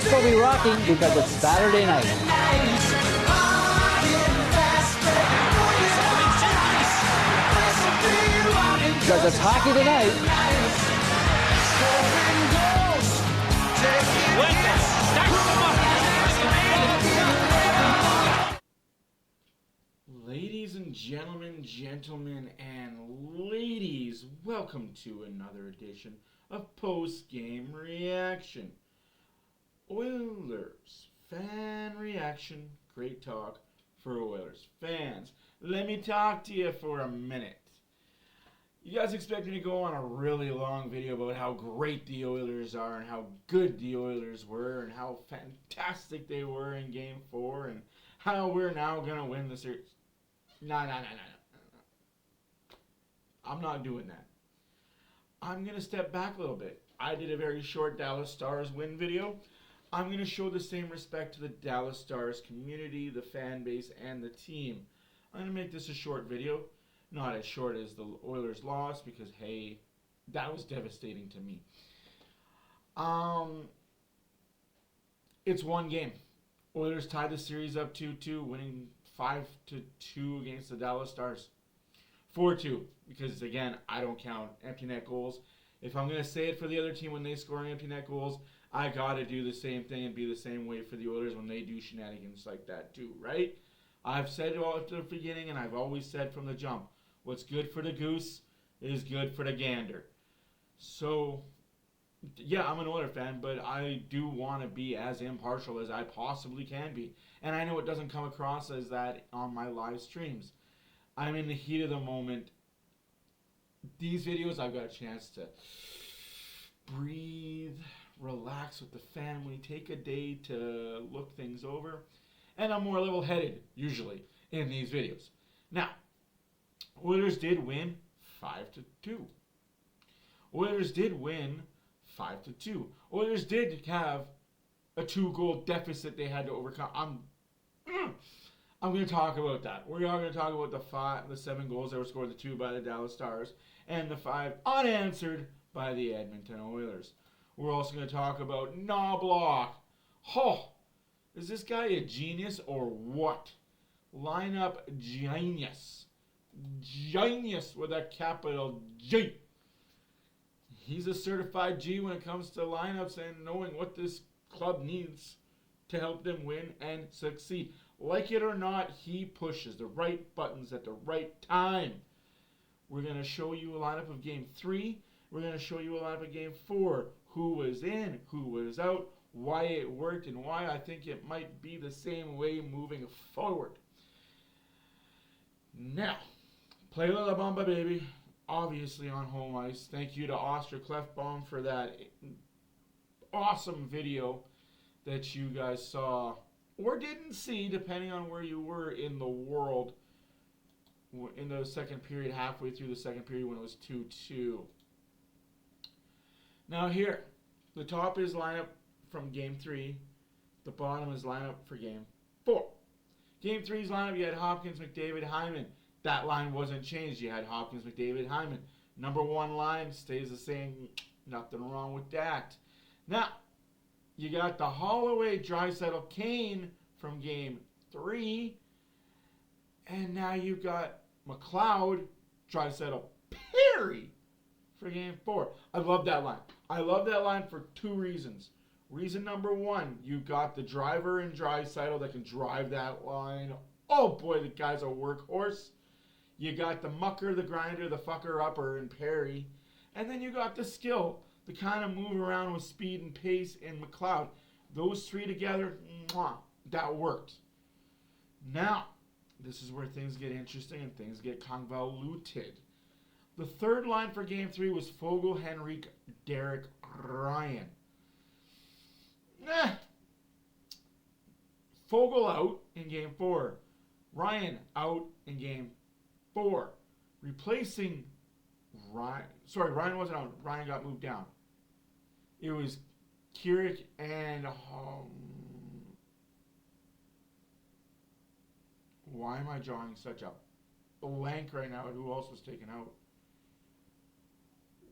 house will be rocking because it's Saturday night. Because it's hockey tonight. Ladies and gentlemen and ladies, welcome to another edition of Post Game Reaction. Oilers fan reaction, great talk for Oilers fans. Let me talk to you for a minute. You guys expect me to go on a really long video about how great the Oilers are and how good the Oilers were and how fantastic they were in Game 4 and how we're now going to win the series. No. I'm not doing that. I'm going to step back a little bit. I did a very short Dallas Stars win video. I'm going to show the same respect to the Dallas Stars community, the fan base, and the team. I'm going to make this a short video. Not as short as the Oilers loss because, hey, that was devastating to me. It's one game. Oilers tied the series up 2-2, winning 5-2 against the Dallas Stars. 4-2, because, again, I don't count empty net goals. If I'm going to say it for the other team when they score empty net goals, I got to do the same thing and be the same way for the Oilers when they do shenanigans like that too, right? I've said it all at the beginning, and I've always said from the jump, what's good for the goose is good for the gander. So, yeah, I'm an Oilers fan, but I do want to be as impartial as I possibly can be. And I know it doesn't come across as that on my live streams. I'm in the heat of the moment. These videos, I've got a chance to breathe, relax with the family, take a day to look things over. And I'm more level-headed, usually, in these videos. Now, Oilers did win 5-2. Oilers did win 5-2. Oilers did have a 2-goal deficit they had to overcome. I'm going to talk about that. We are going to talk about the 7 goals that were scored, the 2 by the Dallas Stars, and the 5 unanswered by the Edmonton Oilers. We're also going to talk about Knoblauch. Oh, is this guy a genius or what? Lineup genius. Genius with a capital G. He's a certified G when it comes to lineups and knowing what this club needs to help them win and succeed. Like it or not, he pushes the right buttons at the right time. We're going to show you a lineup of Game 3. We're going to show you a lineup of Game 4. Who was in, who was out, why it worked, and why I think it might be the same way moving forward. Now, play La Bamba, baby. Obviously on home ice. Thank you to Oscar Clefbaum for that awesome video that you guys saw or didn't see, depending on where you were in the world in the second period, halfway through the second period when it was 2-2. Now here, the top is lineup from Game 3. The bottom is lineup for Game 4. Game 3's lineup, you had Hopkins, McDavid, Hyman. That line wasn't changed. You had Hopkins, McDavid, Hyman. Number 1 line stays the same. Nothing wrong with that. Now, you got the Holloway, Draisaitl, Kane from Game 3. And now you've got McLeod, Draisaitl, Perry for Game 4. I love that line. I love that line for 2 reasons. Reason number 1, you got the driver in Draisaitl that can drive that line. Oh boy, the guy's a workhorse. You got the mucker, the grinder, the fucker-upper in Perry. And then you got the skill, the kind of move around with speed and pace in McLeod. Those 3 together, that worked. Now, this is where things get interesting and things get convoluted. The third line for Game 3 was Foegele, Henrique, Derek, Ryan. Foegele out in Game 4. Ryan out in Game 4. Replacing Ryan. Sorry, Ryan wasn't out. Ryan got moved down. It was Keurig and... why am I drawing such a blank right now? Who else was taken out?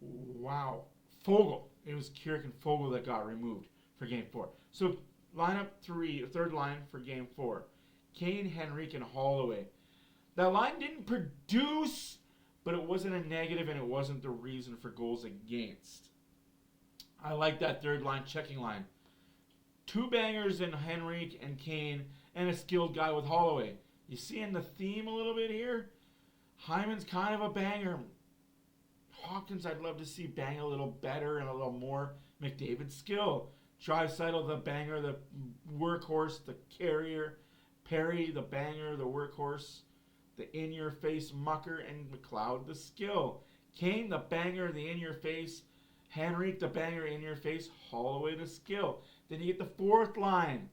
Wow. Foegele. It was Keurig and Foegele that got removed for Game 4. So third line for Game 4. Kane, Henrique, and Holloway. That line didn't produce, but it wasn't a negative, and it wasn't the reason for goals against. I like that third line checking line. 2 bangers in Henrique and Kane, and a skilled guy with Holloway. You seeing the theme a little bit here? Hyman's kind of a banger. Hawkins, I'd love to see bang a little better and a little more McDavid skill. Draisaitl, the banger, the workhorse, the carrier. Perry, the banger, the workhorse, the in-your-face mucker, and McLeod, the skill. Kane, the banger, the in-your-face. Henrique, the banger, in-your-face. Holloway, the skill. Then you get the fourth line.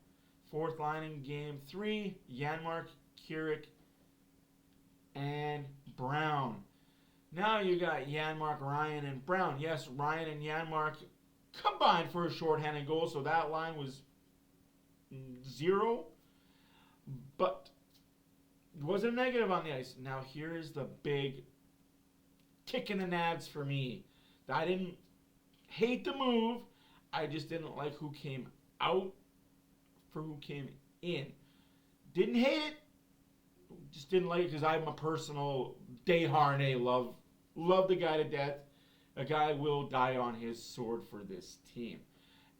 Fourth line in Game 3, Janmark, Keurig, and Brown. Now you got Janmark, Ryan, and Brown. Yes, Ryan and Janmark combined for a shorthanded goal, so that line was 0. But it wasn't a negative on the ice. Now here is the big kick in the nads for me. I didn't hate the move. I just didn't like who came out for who came in. Didn't hate it. Just didn't like it because I'm a personal Desharnais love the guy to death. A guy will die on his sword for this team.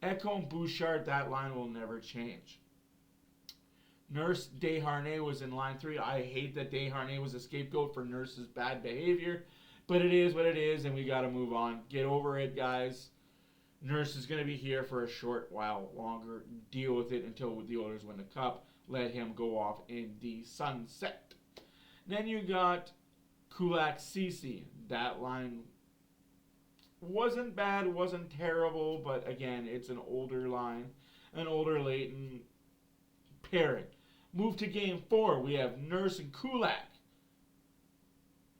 Echo and Bouchard, that line will never change. Nurse Desharnais was in line 3. I hate that Desharnais was a scapegoat for Nurse's bad behavior, but it is what it is, and we got to move on. Get over it, guys. Nurse is going to be here for a short while longer. Deal with it until the Oilers win the cup. Let him go off in the sunset. Then you got Kulak Cece. That line wasn't bad, wasn't terrible, but again, it's an older line, an older Leighton pairing. Move to Game 4. We have Nurse and Kulak.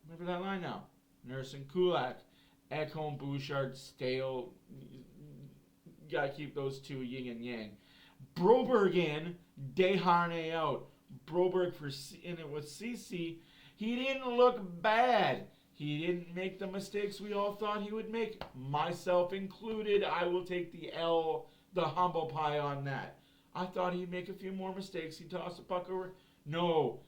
Remember that line now. Nurse and Kulak. Ekholm, Bouchard, Stale. You gotta keep those two yin and yang. Broberg in, Desharnais out. Broberg in it with CC. He didn't look bad. He didn't make the mistakes we all thought he would make, myself included. I will take the L, the humble pie on that. I thought he'd make a few more mistakes. He'd toss the puck over. No.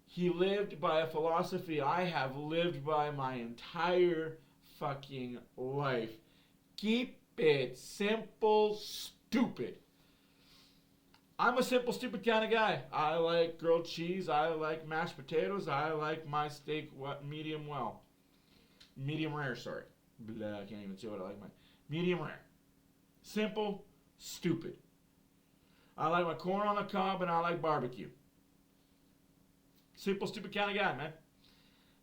He lived by a philosophy I have lived by my entire fucking life. Keep it simple, stupid. I'm a simple, stupid kind of guy. I like grilled cheese. I like mashed potatoes. I like my steak medium well. Medium rare, sorry. Blah, I can't even say what I like. Medium rare. Simple, stupid. I like my corn on the cob, and I like barbecue. Simple, stupid kind of guy, man.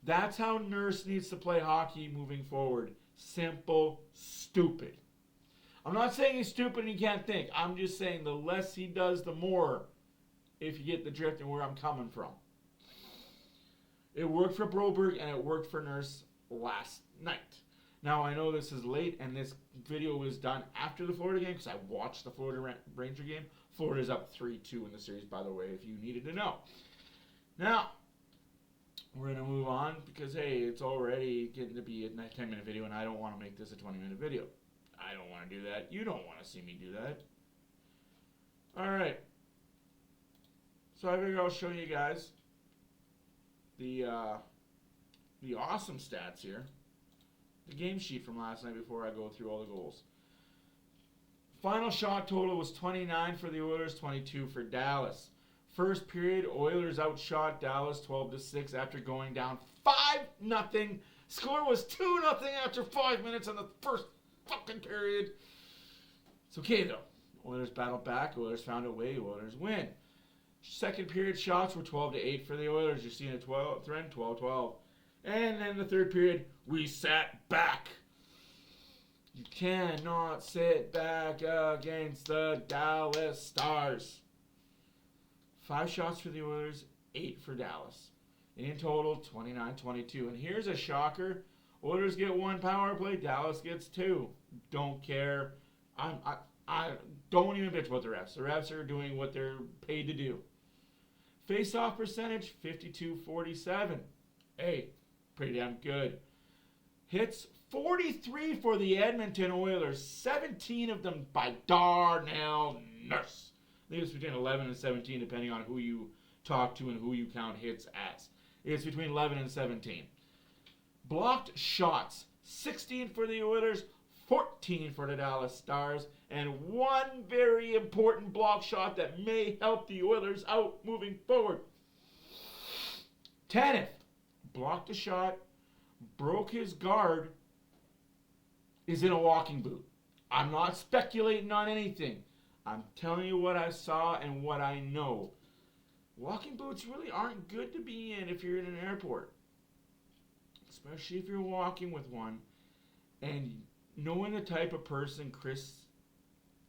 That's how Nurse needs to play hockey moving forward. Simple, stupid. I'm not saying he's stupid and he can't think. I'm just saying the less he does, the more, if you get the drift and where I'm coming from. It worked for Broberg and it worked for Nurse last night. Now, I know this is late and this video was done after the Florida game because I watched the Florida Ranger game. Florida's up 3-2 in the series, by the way, if you needed to know. Now, we're going to move on because, hey, it's already getting to be a 10-minute video and I don't want to make this a 20-minute video. I don't want to do that. You don't want to see me do that. All right. So I figured I'll show you guys the awesome stats here. The game sheet from last night before I go through all the goals. Final shot total was 29 for the Oilers, 22 for Dallas. First period, Oilers outshot Dallas 12-6 after going down 5-0. Score was 2-0 after 5 minutes in the first fucking period. It's okay though. Oilers battled back. Oilers found a way. Oilers win. Second period shots were 12-8 for the Oilers. You're seeing a trend, 12-12. And then the third period, we sat back. You cannot sit back against the Dallas Stars. 5 shots for the Oilers, 8 for Dallas. In total, 29-22. And here's a shocker. Oilers get 1 power play, Dallas gets 2. Don't care. I don't even bitch about the refs. The refs are doing what they're paid to do. Face-off percentage, 52-47. Hey, pretty damn good. Hits, 43 for the Edmonton Oilers, 17 of them by Darnell Nurse. I think it's between 11 and 17, depending on who you talk to and who you count hits as. It's between 11 and 17. Blocked shots, 16 for the Oilers, 14 for the Dallas Stars, and one very important block shot that may help the Oilers out moving forward. Tanev blocked a shot, broke his guard, is in a walking boot. I'm not speculating on anything. I'm telling you what I saw and what I know. Walking boots really aren't good to be in if you're in an airport. Especially if you're walking with one. And knowing the type of person Chris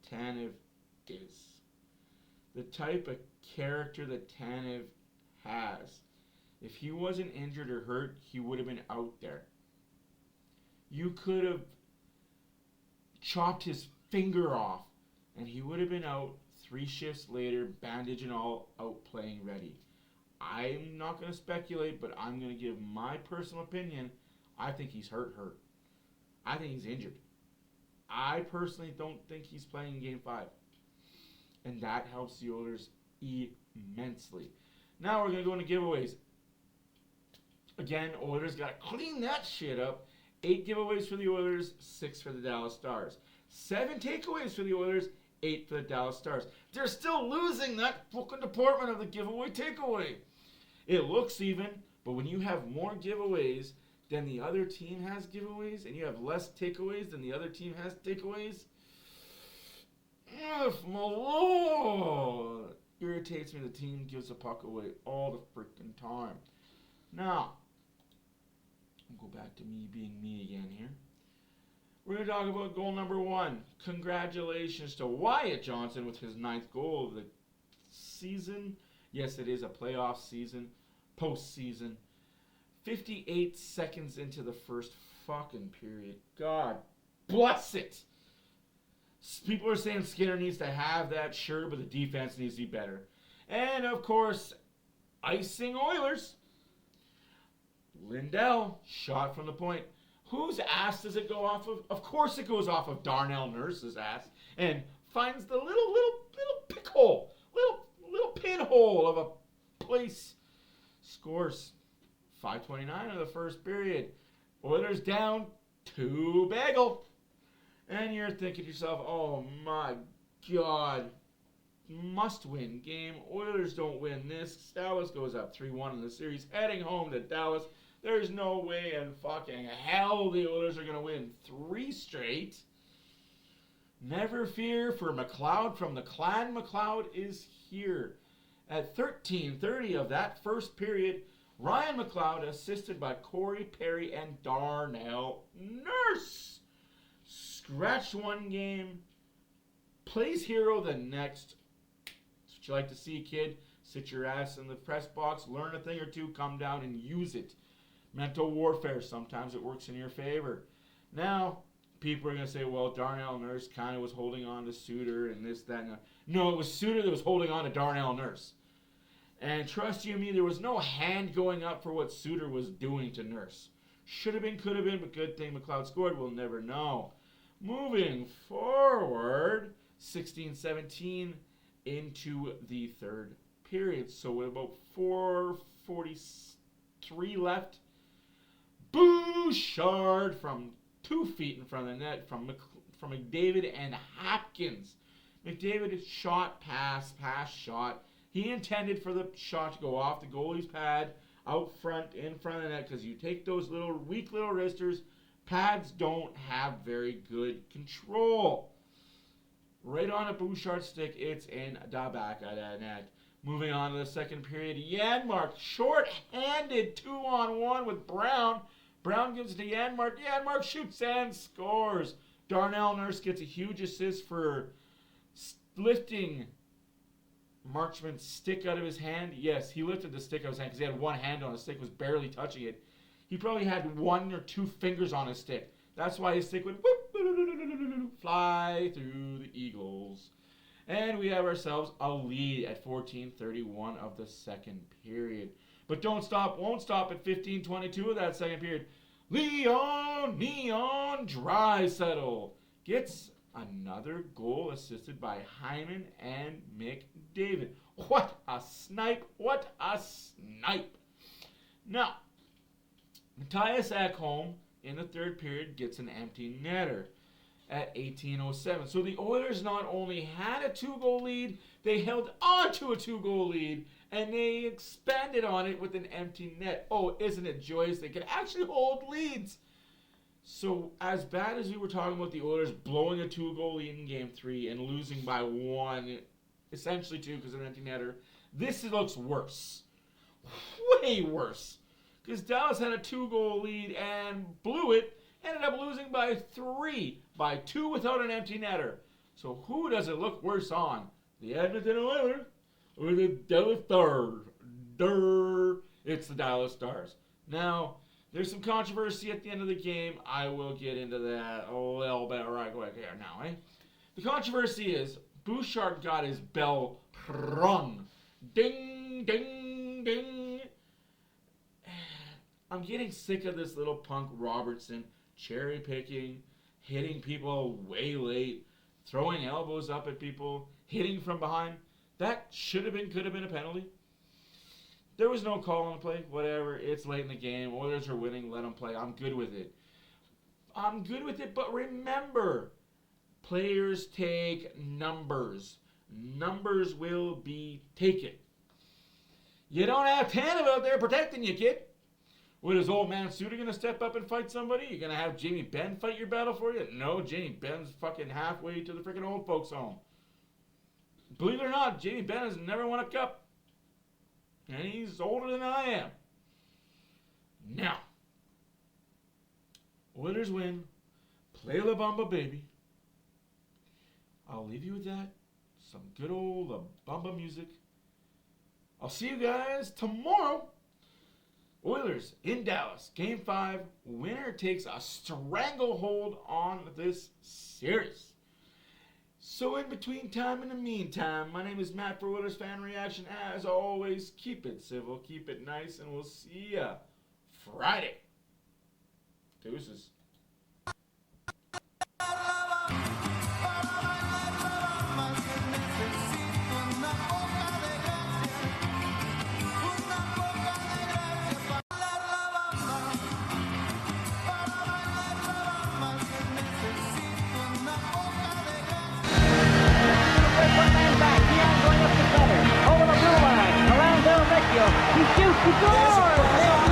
Tanev is. The type of character that Tanev has. If he wasn't injured or hurt, he would have been out there. You could have chopped his finger off and he would have been out 3 shifts later, bandage and all, out playing ready. I'm not going to speculate, but I'm going to give my personal opinion. I think he's hurt. I think he's injured. I personally don't think he's playing in Game 5. And that helps the Oilers immensely. Now we're going to go into giveaways. Again, Oilers got to clean that shit up. 8 giveaways for the Oilers, 6 for the Dallas Stars. 7 takeaways for the Oilers, 8 for the Dallas Stars. They're still losing that fucking department of the giveaway takeaway. It looks even, but when you have more giveaways than the other team has giveaways, and you have less takeaways than the other team has takeaways, my lord, irritates me. The team gives the puck away all the freaking time. Now, I'll go back to me being me again here. We're going to talk about goal number 1. Congratulations to Wyatt Johnson with his 9th goal of the season. Yes, it is a playoff season, postseason. 58 seconds into the first fucking period. God bless it. People are saying Skinner needs to have that, sure, but the defense needs to be better. And, of course, icing Oilers. Lindell, shot from the point. Whose ass does it go off of? Of course it goes off of Darnell Nurse's ass and finds the little pick hole, little pinhole of a place. Scores 5:29 of the first period. Oilers down 2-bagel. And you're thinking to yourself, oh my God, must win game. Oilers don't win this. Dallas goes up 3-1 in the series, heading home to Dallas. There's no way in fucking hell the Oilers are going to win 3 straight. Never fear, for McLeod from the Clan McLeod is here. At 13:30 of that first period, Ryan McLeod, assisted by Corey Perry and Darnell Nurse, scratched one game, plays hero the next. That's what you like to see, kid. Sit your ass in the press box, learn a thing or two, come down and use it. Mental warfare, sometimes it works in your favor. Now, people are going to say, well, Darnell Nurse kind of was holding on to Suter and this, that, and that. No, it was Suter that was holding on to Darnell Nurse. And trust you me, there was no hand going up for what Suter was doing to Nurse. Should have been, could have been, but good thing McLeod scored. We'll never know. Moving forward, 16-17 into the third period. So with about 4:43 left, Bouchard from 2 feet in front of the net from McDavid and Hopkins. McDavid shot, pass, shot. He intended for the shot to go off the goalie's pad out front, in front of the net, because you take those weak little wristers, pads don't have very good control. Right on a Bouchard stick, it's in the back of the net. Moving on to the second period, Janmark, short-handed 2-on-1 with Brown. Brown gives it to Janmark. Janmark shoots and scores. Darnell Nurse gets a huge assist for lifting Marchman's stick out of his hand. Yes, he lifted the stick out of his hand because he had one hand on his stick, was barely touching it. He probably had 1 or 2 fingers on his stick. That's why his stick would fly through the Eagles. And we have ourselves a lead at 14:31 of the second period. But don't stop, won't stop at 15:22 of that second period. Neon Draisaitl gets another goal assisted by Hyman and McDavid. What a snipe! What a snipe! Now, Matthias Ekholm in the third period gets an empty netter at 18:07. So the Oilers not only had a 2-goal lead, they held on to a 2-goal lead, and they expanded on it with an empty net. Oh, isn't it joyous? They could actually hold leads. So as bad as we were talking about the Oilers blowing a 2-goal lead in Game 3 and losing by 1, essentially 2 because of an empty netter, this looks worse. Way worse. Because Dallas had a 2-goal lead and blew it, ended up losing by 3, by 2 without an empty netter. So who does it look worse on? The Edmonton Oilers or the Dallas Stars? It's the Dallas Stars. Now, there's some controversy at the end of the game. I will get into that a little bit right quick here now, The controversy is Bouchard got his bell rung. Ding, ding, ding. I'm getting sick of this little punk Robertson cherry picking, hitting people way late, throwing elbows up at people, hitting from behind. That could have been a penalty. There was no call on the play. Whatever. It's late in the game. Oilers are winning. Let them play. I'm good with it. But remember, players take numbers. Numbers will be taken. You don't have Tanev out there protecting you, kid. What, is old man Suter going to step up and fight somebody? You going to have Jamie Benn fight your battle for you? No, Jamie Benn's fucking halfway to the freaking old folks home. Believe it or not, Jamie Benn has never won a cup. And he's older than I am. Now, Oilers win. Play La Bamba, baby. I'll leave you with that. Some good old La Bamba music. I'll see you guys tomorrow. Oilers in Dallas. Game 5. Winner takes a stranglehold on this series. So in between time and the meantime, my name is Matt for Oilers Fan Reaction. As always, keep it civil, keep it nice, and we'll see ya Friday. Deuces. He shoots, he scores!